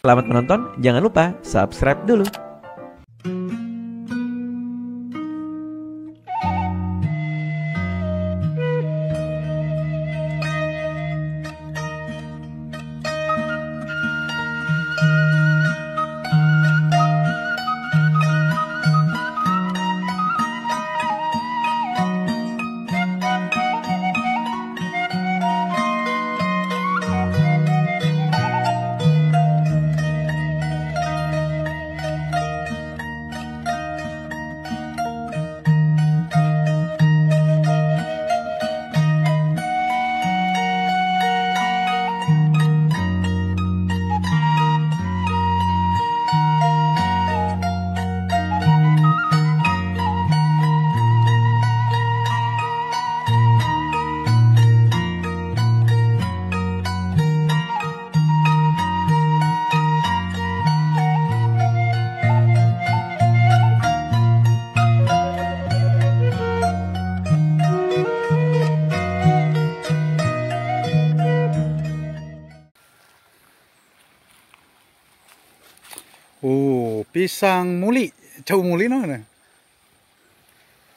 Selamat menonton, jangan lupa subscribe dulu. Pisang muli, jauh muli nih.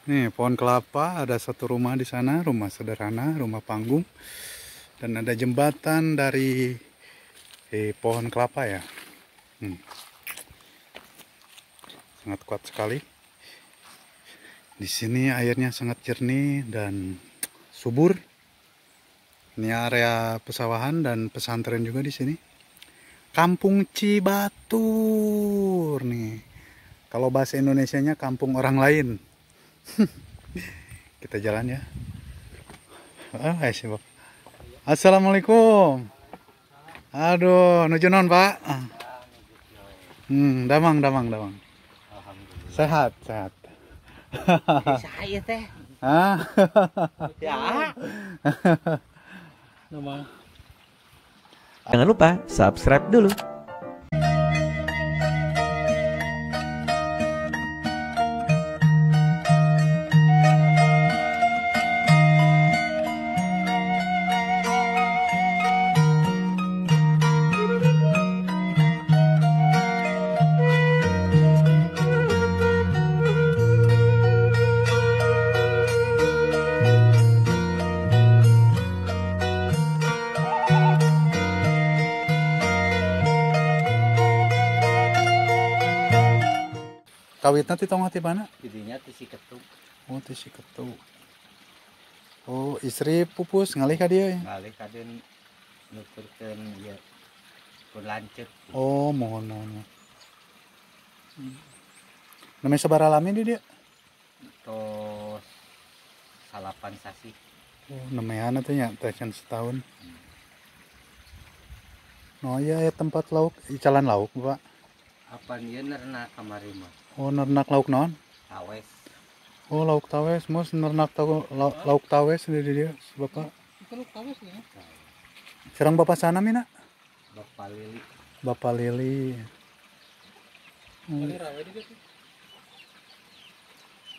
Nih pohon kelapa, ada satu rumah di sana, rumah sederhana, rumah panggung, dan ada jembatan dari pohon kelapa ya. Sangat kuat sekali. Di sini airnya sangat jernih dan subur. Ini area pesawahan dan pesantren juga di sini. Kampung Cibatur nih. Kalau bahasa Indonesianya kampung orang lain. Kita jalan ya. Assalamualaikum. Aduh, nuju non, Pak. Damang. Sehat. Saya teh. Ya. Jangan lupa subscribe dulu. Kawitna ti tong hati mana? Jadinya ti si ketuk. Oh, ti si ketu. Oh, istri pupus ngalih ka dieu. Ngalih kaden nuturkeun ieu pun lanceuk. Oh, mohon. Namanya sabaraha lami di dieu? Tos salapan sasi. Oh, namanya teh nya teh can setahun. No ya tempat lauk, icalan lauk, Pak. Apa ieu nerna kamari mah? Oh, nernak lauk naon? Tawes. Oh, lauk tawes, mos nernak lauk tawes di dieu, Bapak. Itu lauk tawes ya? Sareng Bapak sana mina? Bapak Lili. Bapak Lili.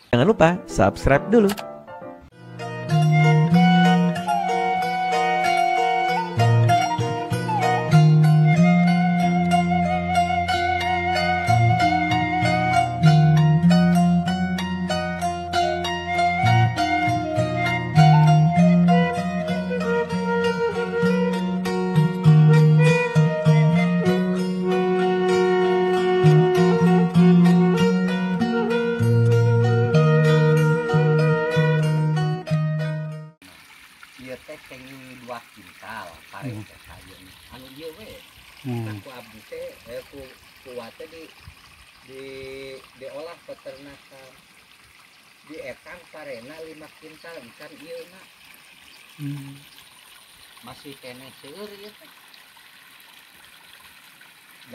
Jangan lupa subscribe dulu. Ieu teh kenging 2 kintal pare teh kayen. Anu ieu we. Aku abdi teh kuat teh diolah peternakan. Di ekang parena 5 kintal ikan ieu na. Masih kene seueur ieu teh.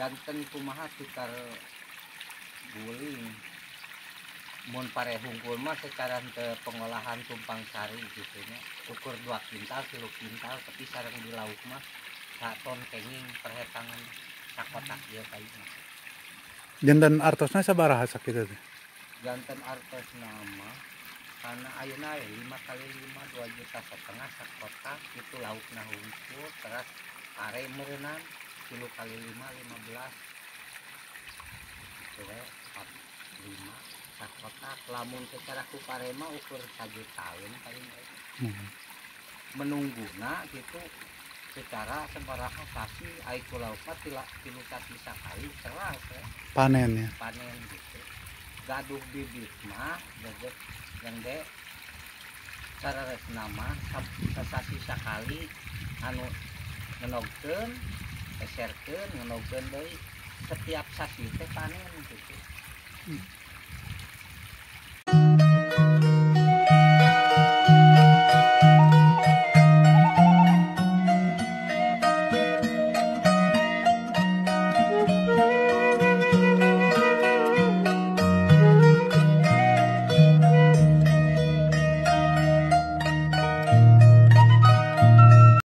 Ganten kumaha tukar guling. Mun pare hungkul mah secara teu pengolahan tumpang sari gitu nya. Ukur 2 kintal, 3 kintal tapi sareng di lauk mah 1 ton kenging perhetangan sakotak ieu kayuna. Jantan artosna sabaraha sakitu teh? Janten artos nama karena ayeuna 5 kali 5 2,5 juta sakotak itu laukna hungkul terus pare meureunana 10 kali 5 15 itu 45 sakotak lamun secara ku parema ukur 1 tahun paling menungguna gitu secara sabaraha sasi ai ku laukna tilu sasi sakali ceras ya. Panen ya. Panen gitu gaduh bibit mah dedek yang dek sararesna mah sasasi sakali anu ngenogkeun eserkeun ngenogkeun deui setiap sasi teh panen gitu